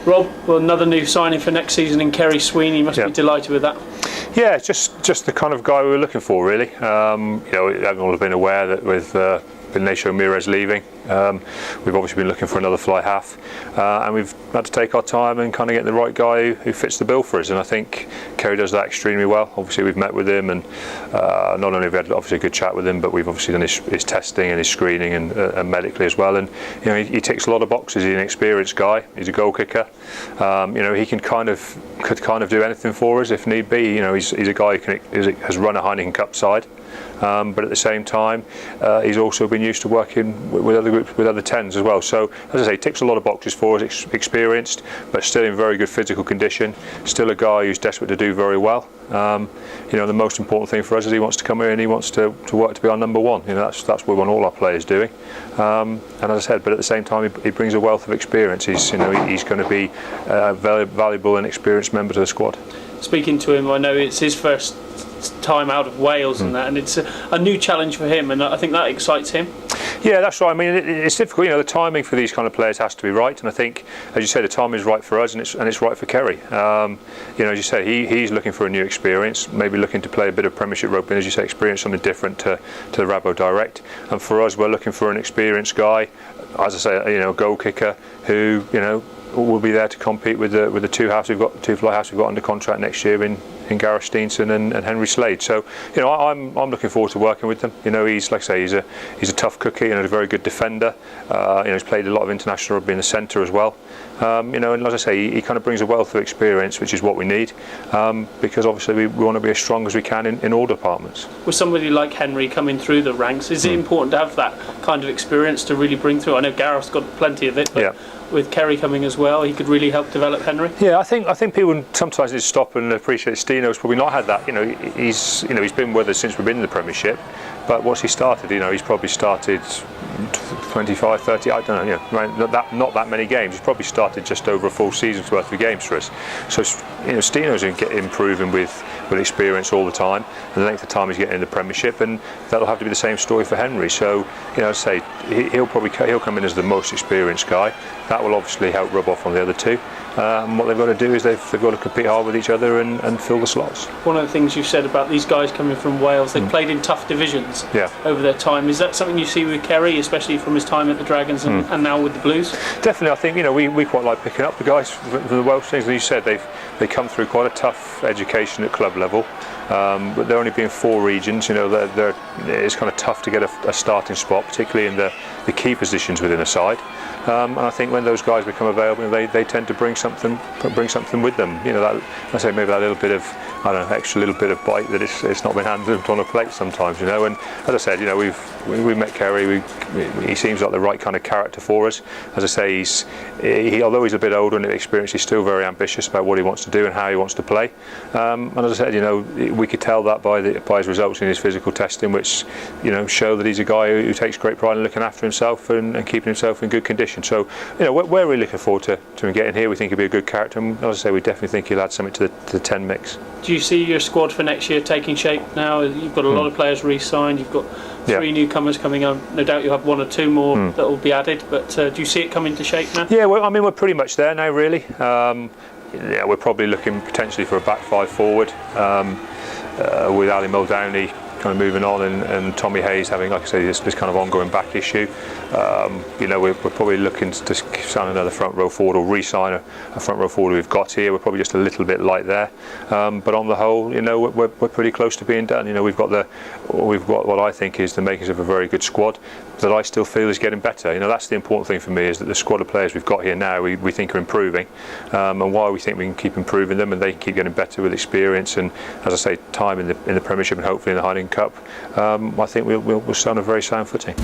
Rob, well, another new signing for next season in Ceri Sweeney. You must be delighted with that. Yeah, it's just the kind of guy we were looking for, really. Everyone have been aware that with Ignacio Mires leaving, we've obviously been looking for another fly half, and we've had to take our time and kind of get the right guy who fits the bill for us. And I think Ceri does that extremely well. Obviously, we've met with him, and not only have we had obviously a good chat with him, but we've obviously done his testing and his screening and medically as well. And he ticks a lot of boxes. He's an experienced guy. He's a goal kicker. He can kind of do anything for us if need be. He's a guy who has run a Heineken Cup side. But at the same time, he's also been used to working with other groups, with other 10s as well. So, as I say, ticks a lot of boxes for us. Experienced, but still in very good physical condition. Still a guy who's desperate to do very well. The most important thing for us is he wants to come here and he wants to work to be our number one. That's what we want all our players doing. And as I said, but at the same time, he brings a wealth of experience. He's going to be a very valuable and experienced member to the squad. Speaking to him, I know it's his first time out of Wales and it's a new challenge for him, and I think that excites him. Yeah, that's right. I mean, it's difficult. The timing for these kind of players has to be right, and I think, as you say, the timing is right for us, and it's right for Ceri. As you say, he's looking for a new experience, maybe looking to play a bit of Premiership rugby, and as you say, experience something different to the Rabo Direct. And for us, we're looking for an experienced guy, as I say, a goal kicker who will be there to compete with the two fly halves we've got under contract next year in Gareth Steenson and Henry Slade. So I'm looking forward to working with them. He's, like I say, he's a tough cookie and a very good defender. He's played a lot of international rugby in the centre as well. And as I say, he kind of brings a wealth of experience, which is what we need, because obviously we want to be as strong as we can in all departments. With somebody like Henry coming through the ranks, is it important to have that kind of experience to really bring through? I know Gareth's got plenty of it, but with Ceri coming as well, he could really help develop Henry. Yeah, I think people sometimes need to stop and appreciate Stino's probably not had that. He's been with us since we've been in the Premiership, but what's he started? He's probably started 25, 30, I don't know, not that many games. He's probably started just over a full season's worth of games for us. So Stino's improving with experience all the time, and the length of time he's getting in the Premiership, and that'll have to be the same story for Henry. So say he'll come in as the most experienced guy. That will obviously help rub off on the other two. What they've got to do is they've got to compete hard with each other and fill the slots. One of the things you've said about these guys coming from Wales, they've played in tough divisions over their time. Is that something you see with Ceri, especially from his time at the Dragons and now with the Blues? Definitely. I think we quite like picking up the guys from the Welsh things. As you said, they come through quite a tough education at club level. But there only being 4 regions, it's kind of tough to get a starting spot, particularly in the key positions within a side. And I think when those guys become available, they tend to bring something with them. I say maybe that little bit of, extra little bit of bite that it's not been handed on a plate sometimes. And as I said, we met Ceri. He seems like the right kind of character for us. As I say, although he's a bit older and experienced, he's still very ambitious about what he wants to do and how he wants to play. And as I said, we could tell that by his results in his physical testing, which show that he's a guy who takes great pride in looking after himself and keeping himself in good condition. So we're really looking forward to him getting here. We think he'll be a good character, and as I say, we definitely think he'll add something to the 10 mix. Do you see your squad for next year taking shape now? You've got a lot of players re-signed, you've got 3 newcomers coming on. No doubt you'll have 1 or 2 more that will be added, but do you see it coming to shape now? Yeah, we're pretty much there now, really. We're probably looking potentially for a back 5 forward, with Ali Muldowney kind of moving on and Tommy Hayes having, like I say, this kind of ongoing back issue. We're probably looking to sign another front row forward or re-sign a front row forward we've got here. We're probably just a little bit light there, but on the whole, we're pretty close to being done. We've got what I think is the makings of a very good squad that I still feel is getting better. That's the important thing for me, is that the squad of players we've got here now we think are improving, and why we think we can keep improving them and they can keep getting better with experience and, as I say, time in the Premiership and hopefully in the Heineken Cup. I think we'll stay on a very sound footing.